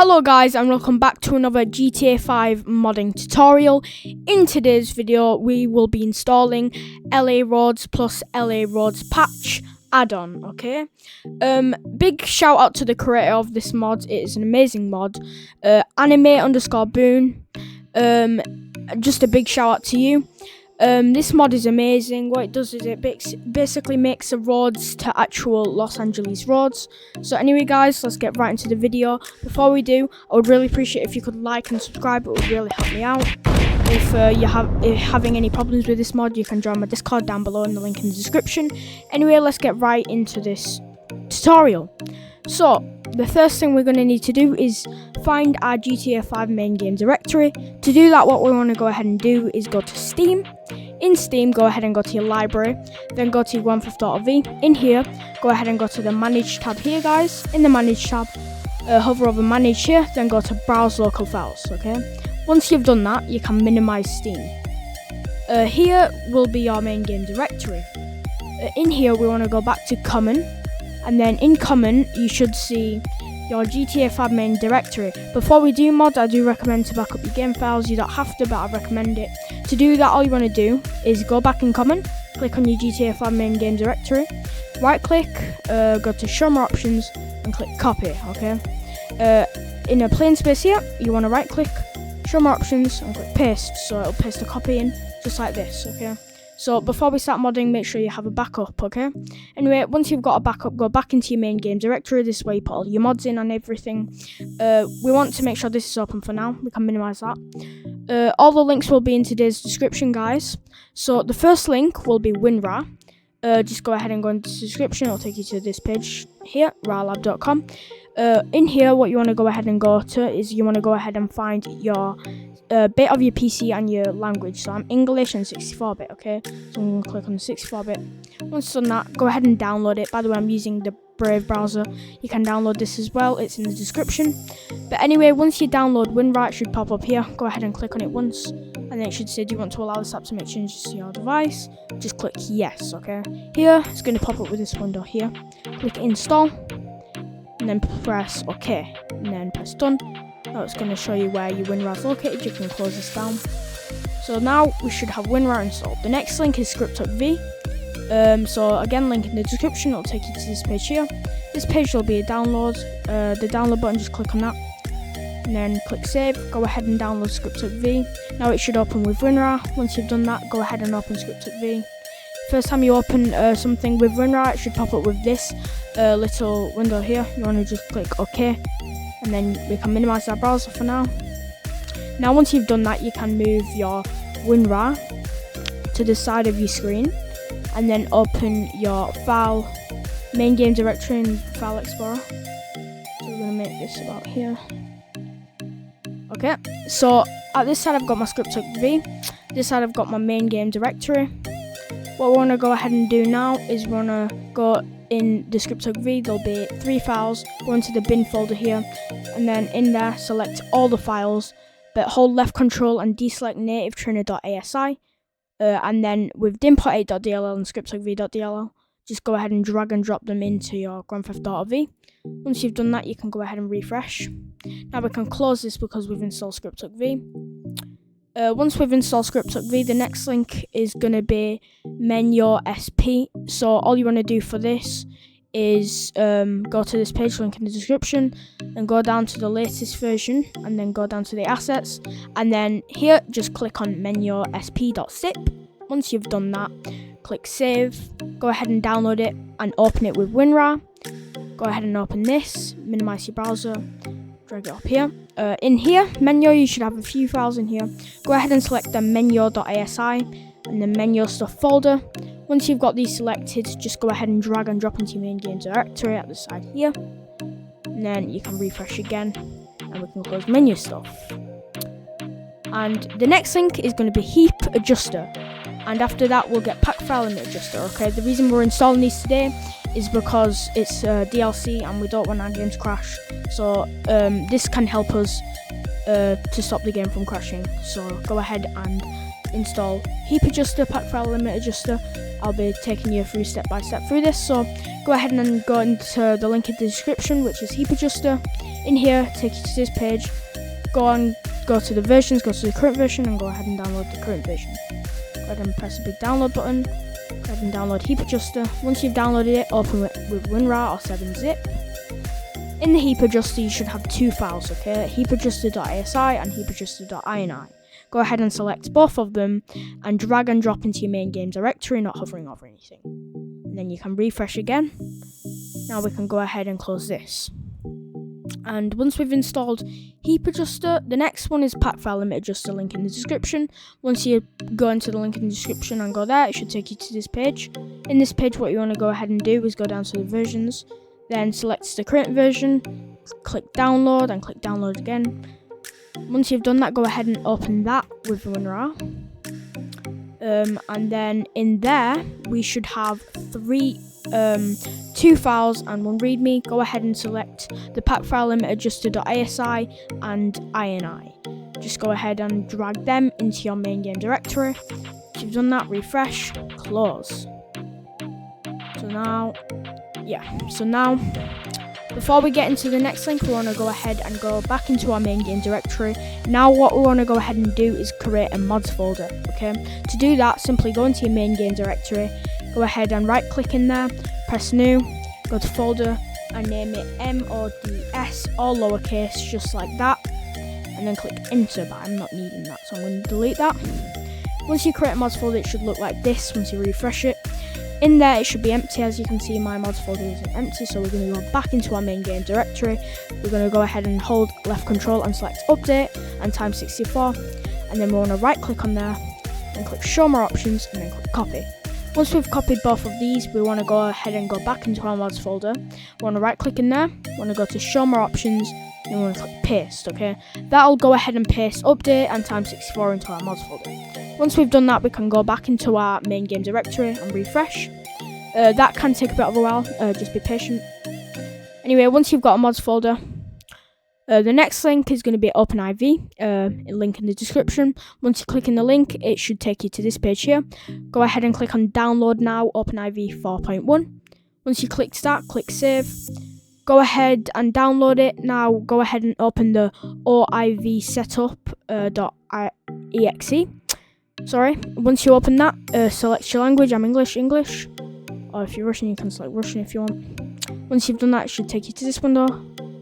Hello guys, and welcome back to another GTA 5 modding tutorial. In today's video we will be installing LA Roads plus LA Roads patch add-on, okay? Big shout out to the creator of this mod. It is an amazing mod. Anime_boon. Just a big shout out to you. This mod is amazing. What it does is it basically makes the roads to actual Los Angeles roads. So anyway guys, let's get right into the video. Before we do, I would really appreciate if you could like and subscribe. It would really help me out. If you're having any problems with this mod, you can join my Discord down below in the link in the description. Anyway, let's get right into this tutorial. So the first thing we're going to need to do is find our GTA 5 main game directory. To do that, what we want to go ahead and do is go to Steam. In Steam, go ahead and go to your library, then go to your GTAV. In here, go ahead and go to the Manage tab here, guys. In the Manage tab, hover over Manage here, then go to Browse Local Files, okay? Once you've done that, you can minimize Steam. Here will be your main game directory. In here, we want to go back to Common, and then in Common, you should see your GTA 5 main directory. Before we do mod, I do recommend to back up your game files. You don't have to, but I recommend it. To do that, all you want to do is go back in Common, click on your GTA 5 main game directory, right click, go to Show More Options, and click Copy, okay? In a plain space here, you want to right click, Show More Options, and click Paste, so it'll paste the copy in, just like this, okay? So before we start modding, make sure you have a backup, okay? Anyway, once you've got a backup, go back into your main game directory. This is where you put all your mods in and everything. We want to make sure this is open for now. We can minimize that. All the links will be in today's description, guys. So the first link will be WinRAR. Just go ahead and go into the description. It'll take you to this page here, rarlab.com. In here, what you want to go ahead and go to is you want to go ahead and find your bit of your PC and your language. So I'm English and 64-bit, okay? So I'm going to click on the 64-bit. Once done that, go ahead and download it. By the way, I'm using the Brave browser. You can download this as well. It's in the description. But anyway, once you download WinRAR, it should pop up here. Go ahead and click on it once. And then it should say, do you want to allow this app to make changes to your device? Just click yes, okay? Here, it's going to pop up with this window here. Click install. And then press OK. And then press done. Now it's going to show you where your WinRAR is located. You can close this down. So now we should have WinRAR installed. The next link is script.v. So again, link in the description. It'll take you to this page here. This page will be a download. The download button, just click on that. And then click save. Go ahead and download script.v. Now it should open with WinRAR. Once you've done that, go ahead and open script.v. First time you open something with WinRAR, it should pop up with this little window here. You want to just click OK. And then we can minimize our browser for now. Now once you've done that, you can move your WinRAR to the side of your screen and then open your file main game directory in File Explorer. So we're going to make this about here. Okay, so at this side I've got my script.v. This side I've got my main game directory. What we want to go ahead and do now is we want to go in the script.v. There'll be 3 files. Go into the bin folder here, and then in there select all the files, but hold left control and deselect native trainer.asi. And then with dimport8.dll and script.v.dll, just go ahead and drag and drop them into your Grand Theft Auto V. Once you've done that, you can go ahead and refresh. Now we can close this because we've installed script.v. Once we've installed script.v, the next link is going to be menyo.sp. So all you want to do for this is go to this page, link in the description, and go down to the latest version, and then go down to the assets, and then here just click on menyo.sp.zip. Once you've done that, click save. Go ahead and download it and open it with WinRAR. Go ahead and open this, minimize your browser, drag it up here. In here, Menyo, you should have a few files in here. Go ahead and select the menyo.asi and the Menyo stuff folder. Once you've got these selected, just go ahead and drag and drop into your main game directory at the side here. And then you can refresh again, and we can close menu stuff. And the next link is going to be heap adjuster. And after that, we'll get pack file and adjuster, okay? The reason we're installing these today is because it's DLC and we don't want our game to crash. So this can help us to stop the game from crashing. So go ahead and install heap adjuster, pack file limit adjuster. I'll be taking you through step by step through this, so go ahead and go into the link in the description, which is heap adjuster. In here, take you to this page, go to the versions, go to the current version, and go ahead and download the current version. Go ahead and press the big download button, go ahead and download heap adjuster. Once you've downloaded it, open it with WinRAR or 7-zip. In the heap adjuster, you should have two files, okay? heapadjuster.asi and heapadjuster.ini. Go ahead and select both of them and drag and drop into your main game directory, not hovering over anything. And then you can refresh again. Now we can go ahead and close this. And once we've installed heap adjuster, the next one is pack file limit adjuster, link in the description. Once you go into the link in the description and go there, it should take you to this page. In this page, what you want to go ahead and do is go down to the versions, then select the current version, click download and click download again. Once you've done that, go ahead and open that with WinRAR. And then in there, we should have two files and one README. Go ahead and select the pack file limit adjuster.asi and ini. Just go ahead and drag them into your main game directory. If you've done that, refresh, close. So now, before we get into the next link, we want to go ahead and go back into our main game directory. Now what we want to go ahead and do is create a mods folder, okay? To do that, simply go into your main game directory, go ahead and right click in there, press new, go to folder and name it mods, all lowercase, just like that, and then click enter, but I'm not needing that, so I'm going to delete that. Once you create a mods folder, it should look like this once you refresh it. In there, it should be empty. As you can see, my mods folder isn't empty, so we're going to go back into our main game directory. We're going to go ahead and hold left control and select update and times 64, and then we want to right click on there and click show more options and then click copy. Once we've copied both of these, we want to go ahead and go back into our mods folder. We want to right click in there, we want to go to show more options, and we want to click paste, okay? That'll go ahead and paste update and times 64 into our mods folder. Once we've done that, we can go back into our main game directory and refresh. That can take a bit of a while, just be patient. Anyway, once you've got a mods folder, the next link is going to be OpenIV, a link in the description. Once you click in the link, it should take you to this page here. Go ahead and click on download now, OpenIV 4.1. Once you click start, click save. Go ahead and download it. Now go ahead and open the OIV setup.exe. Sorry, once you open that, select your language. I'm English, or if you're Russian, you can select Russian if you want. Once you've done that, it should take you to this window.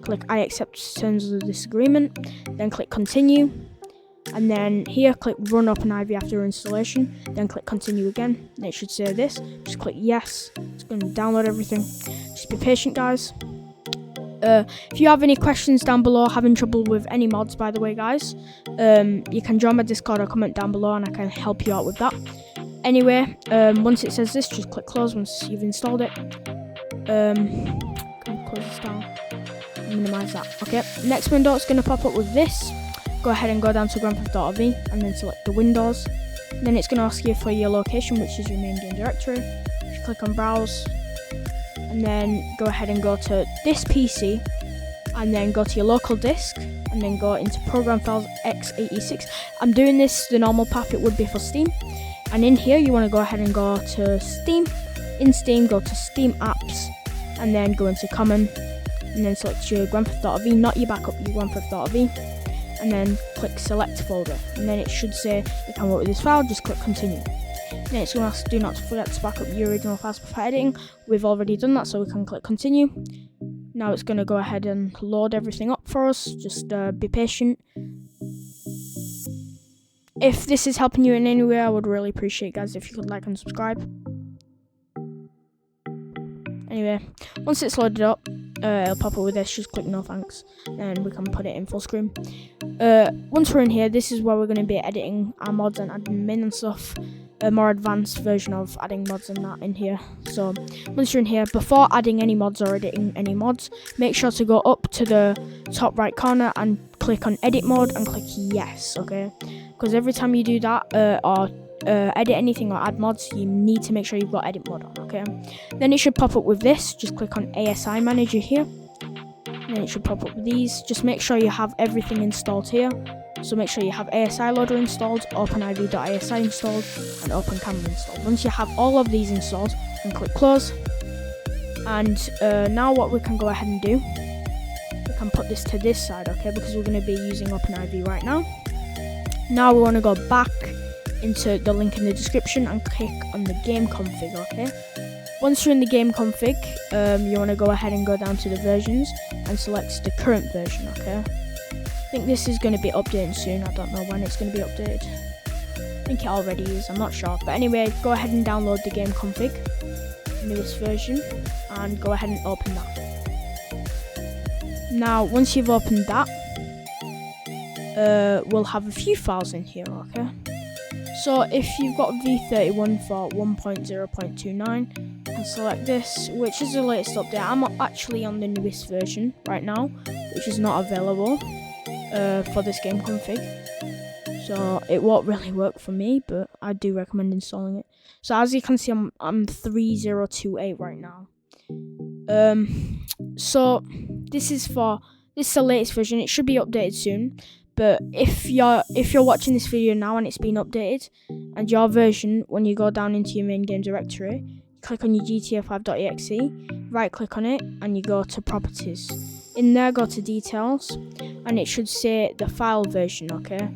Click I accept terms of this agreement, then click continue, and then here click run OpenIV after installation, then click continue again, and it should say this. Just click yes. It's going to download everything. Just be patient, guys. If you have any questions down below, having trouble with any mods, by the way, guys, you can join my Discord or comment down below and I can help you out with that. Anyway, once it says this, just click close once you've installed it. Can close this down, minimize that. Okay, next window is going to pop up with this. Go ahead and go down to GTAV and then select the Windows. Then it's going to ask you for your location, which is your main game directory. Just click on browse, and then go ahead and go to this PC, and then go to your local disk, and then go into program files x86. I'm doing this the normal path it would be for Steam, and in here you want to go ahead and go to Steam. In Steam, go to Steam apps, and then go into common, and then select your GTAV, not your backup, your GTAV, and then click select folder, and then it should say you can work with this file. Just click continue. Then it's going to ask do not forget to back up your original files before editing. We've already done that, so we can click continue. Now it's going to go ahead and load everything up for us. Just be patient. If this is helping you in any way, I would really appreciate, guys, if you could like and subscribe. Anyway, once it's loaded up, it'll pop up with this. Just click no thanks, and we can put it in full screen. Once we're in here, this is where we're going to be editing our mods and adding them in and stuff. A more advanced version of adding mods and that in here. So once you're in here, before adding any mods or editing any mods, make sure to go up to the top right corner and click on edit mode and click yes, okay? Because every time you do that or edit anything or add mods, you need to make sure you've got edit mode on, okay? Then it should pop up with this. Just click on ASI manager here, and then it should pop up with these. Just make sure you have everything installed here. So make sure you have ASI loader installed, OpenIV.asi installed, and OpenCamera installed. Once you have all of these installed, you can click close. And now what we can go ahead and do, we can put this to this side, okay, because we're going to be using OpenIV right now. Now we want to go back into the link in the description and click on the game config, okay. Once you're in the game config, you want to go ahead and go down to the versions and select the current version, okay. I think this is going to be updating soon. I don't know when it's going to be updated. I think it already is, I'm not sure. But anyway, go ahead and download the game config, newest version, and go ahead and open that. Now, once you've opened that, we'll have a few files in here, okay? So if you've got v31 for 1.0.29, you can select this, which is the latest update. I'm actually on the newest version right now, which is not available for this game config, so it won't really work for me, but I do recommend installing it. So as you can see, I'm 3028 right now. So this is the latest version. It should be updated soon, but if you're watching this video now and it's been updated, and your version, when you go down into your main game directory, click on your GTAV.exe, right click on it, and you go to properties. In there, go to details, and it should say the file version, okay?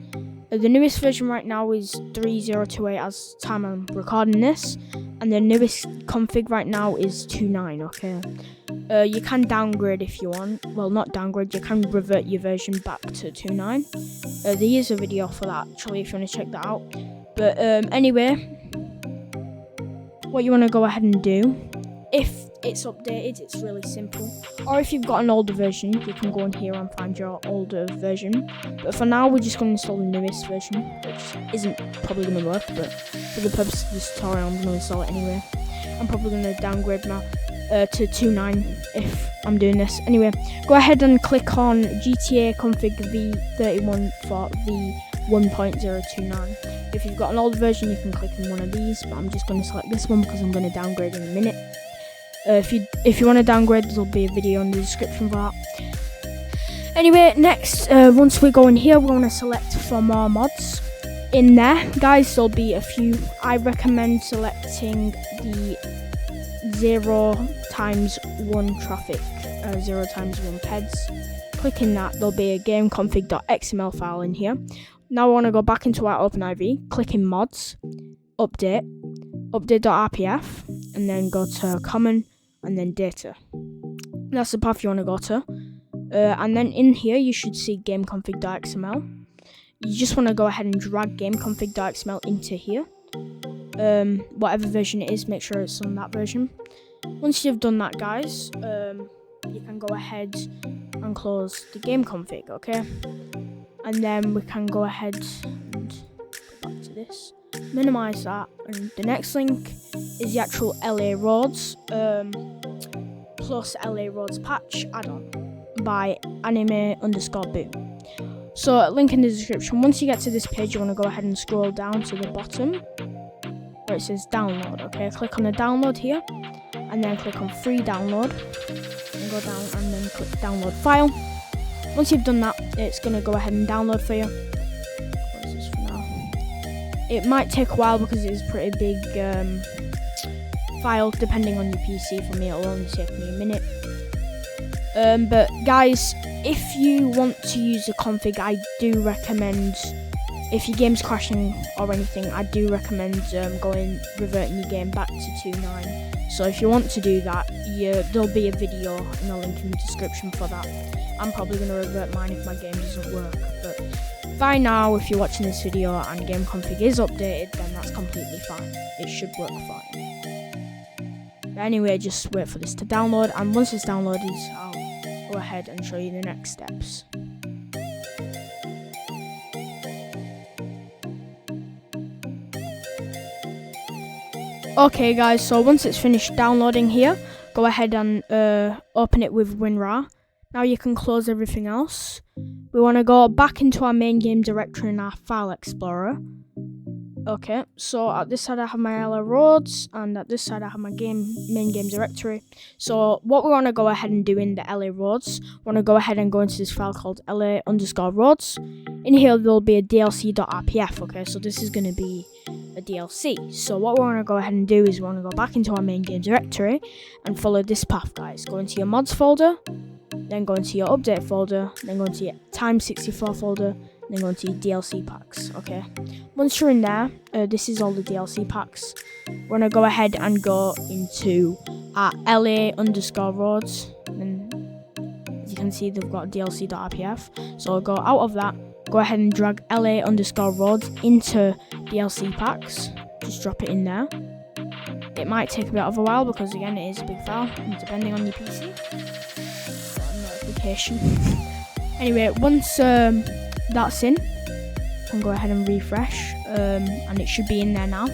The newest version right now is 3028 as time I'm recording this, and the newest config right now is 29, okay? You can downgrade if you want. Well, not downgrade, you can revert your version back to 29. There is a video for that, actually, if you want to check that out. But anyway, what you want to go ahead and do, if it's updated, it's really simple. Or if you've got an older version, you can go in here and find your older version. But for now, we're just going to install the newest version, which isn't probably going to work, but for the purpose of this tutorial, I'm going to install it anyway. I'm probably going to downgrade now to 2.9 if I'm doing this. Anyway, go ahead and click on GTA config v31 for v1.029. If you've got an older version, you can click on one of these, but I'm just going to select this one because I'm going to downgrade in a minute. If you want to downgrade, there'll be a video in the description for that. Anyway, next, once we go in here, we're going to select for more mods. In there, guys, there'll be a few. I recommend selecting the 0x1 traffic, 0x1 peds. Clicking that, there'll be a gameconfig.xml file in here. Now I want to go back into our OpenIV, click in mods, update.rpf, and then go to common, and then data. That's the path you want to go to. And then in here, you should see gameconfig.xml. You just want to go ahead and drag gameconfig.xml into here. Whatever version it is, make sure it's on that version. Once you've done that, guys, you can go ahead and close the game config, okay? And then we can go ahead and go back to this, minimize that, and the next link is the actual LA Roads plus LA Roads patch add-on by anime_boo. So link in the description. Once you get to this page, you want to go ahead and scroll down to the bottom where it says download, okay? Click on the download here, and then click on free download, and go down and then click download file. Once you've done that, it's going to go ahead and download for you. What is this for now? It might take a while because it is a pretty big file, depending on your PC. For me, it'll only take me a minute. But guys, if you want to use a config, I do recommend, if your game's crashing or anything, I do recommend reverting your game back to 2.9. So if you want to do that, there'll be a video and a link in the description for that. I'm probably going to revert mine if my game doesn't work, but by now, if you're watching this video and game config is updated, then that's completely fine. It should work fine. But anyway, just wait for this to download, and once it's downloaded, I'll go ahead and show you the next steps. Okay guys, so once it's finished downloading here, go ahead and open it with WinRAR. Now you can close everything else. We want to go back into our main game directory in our file explorer. Okay, so at this side I have my LA roads, and at this side I have my main game directory. So what we want to go ahead and do in the LA roads, we want to go ahead and go into this file called LA_roads. In here there'll be a DLC.rpf. Okay, so this is going to be a DLC. So what we want to go ahead and do is we want to go back into our main game directory and follow this path, guys. Go into your mods folder, then go into your update folder, then go into your time64 folder, then go into your DLC packs. Okay, once you're in there, this is all the DLC packs. We're gonna go ahead and go into our LA_roads, and as you can see they've got DLC.rpf. So go out of that, go ahead and drag LA_roads into DLC packs, just drop it in there. It might take a bit of a while because again it is a big file, and depending on your PC. Notification. Anyway, once that's in, and go ahead and refresh, and it should be in there now.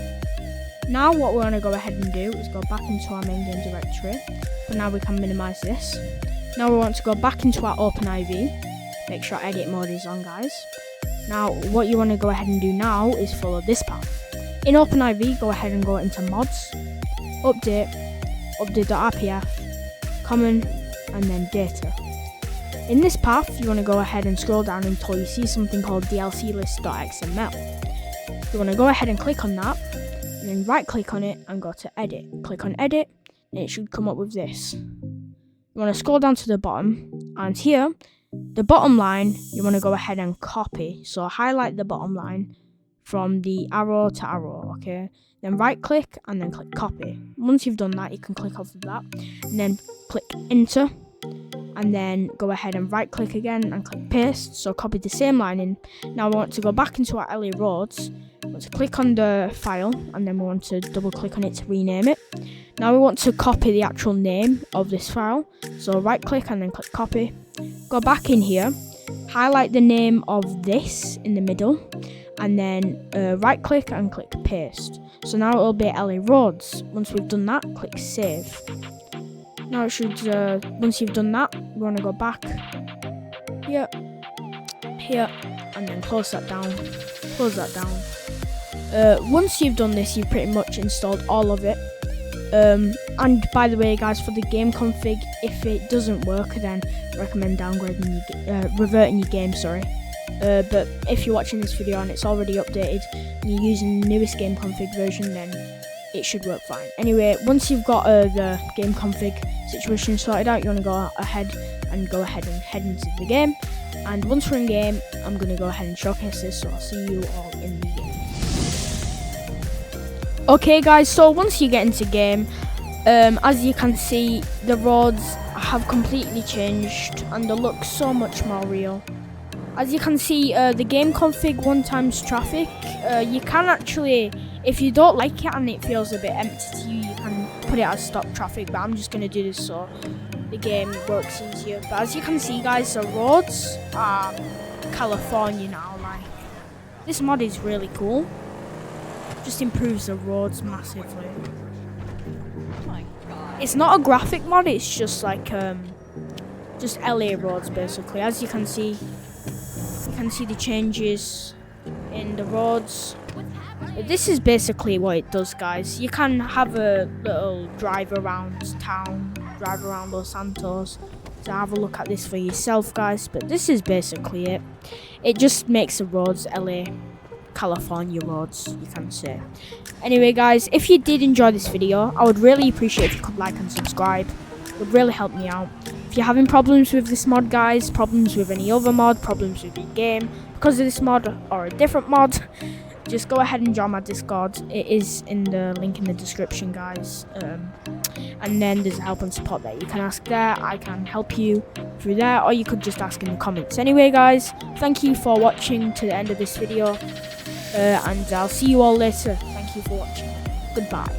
Now what we're going to go ahead and do is go back into our main game directory, but now we can minimize this. Now we want to go back into our OpenIV, make sure edit mode is on, guys. Now what you want to go ahead and do now is follow this path. In OpenIV, go ahead and go into mods, update.rpf, common, and then data. In this path, you want to go ahead and scroll down until you see something called dlclist.xml. You want to go ahead and click on that, and then right click on it and go to edit. Click on edit, and it should come up with this. You want to scroll down to the bottom, and here, the bottom line, you want to go ahead and copy. So highlight the bottom line from the arrow to arrow, okay? Then right click and then click copy. Once you've done that, you can click off of that, and then click enter. And then go ahead and right click again and click paste, so copy the same line in. Now we want to go back into our LA roads, we want to click on the file, and then we want to double click on it to rename it. Now we want to copy the actual name of this file, so right click and then click copy. Go back in here, highlight the name of this in the middle, and then right click and click paste. So now it will be LA roads. Once we've done that, click save. Now it should, once you've done that, we want to go back here, and then close that down. Once you've done this, you've pretty much installed all of it. And by the way, guys, for the game config, if it doesn't work, then recommend downgrading reverting your game, sorry. But if you're watching this video and it's already updated, and you're using the newest game config version, then it should work fine. Anyway, once you've got the game config situation sorted out, you want to go ahead and head into the game. And once we're in game, I'm going to go ahead and showcase this, so I'll see you all in the game. Okay guys, so once you get into game, as you can see, the roads have completely changed and they look so much more real. As you can see, the game config 1 times traffic, you can actually, if you don't like it and it feels a bit empty to you, you can put it as stop traffic, but I'm just going to do this so the game works easier. But as you can see, guys, the roads are California now. Like, this mod is really cool. Just improves the roads massively. It's not a graphic mod, it's just like just LA roads basically. As you can see the changes in the roads. This is basically what it does, guys. You can have a little drive around town, drive around Los Santos, to have a look at this for yourself, guys. But this is basically it. It just makes the roads LA California roads, you can say. Anyway, guys, if you did enjoy this video, I would really appreciate if you could like and subscribe. It would really help me out. If you're having problems with this mod, guys, problems with any other mod, problems with your game because of this mod or a different mod, just go ahead and join my Discord. It is in the link in the description, guys. And then there's a help and support there. You can ask there, I can help you through there, or you could just ask in the comments. Anyway, guys, thank you for watching to the end of this video, and I'll see you all later. Thank you for watching. Goodbye.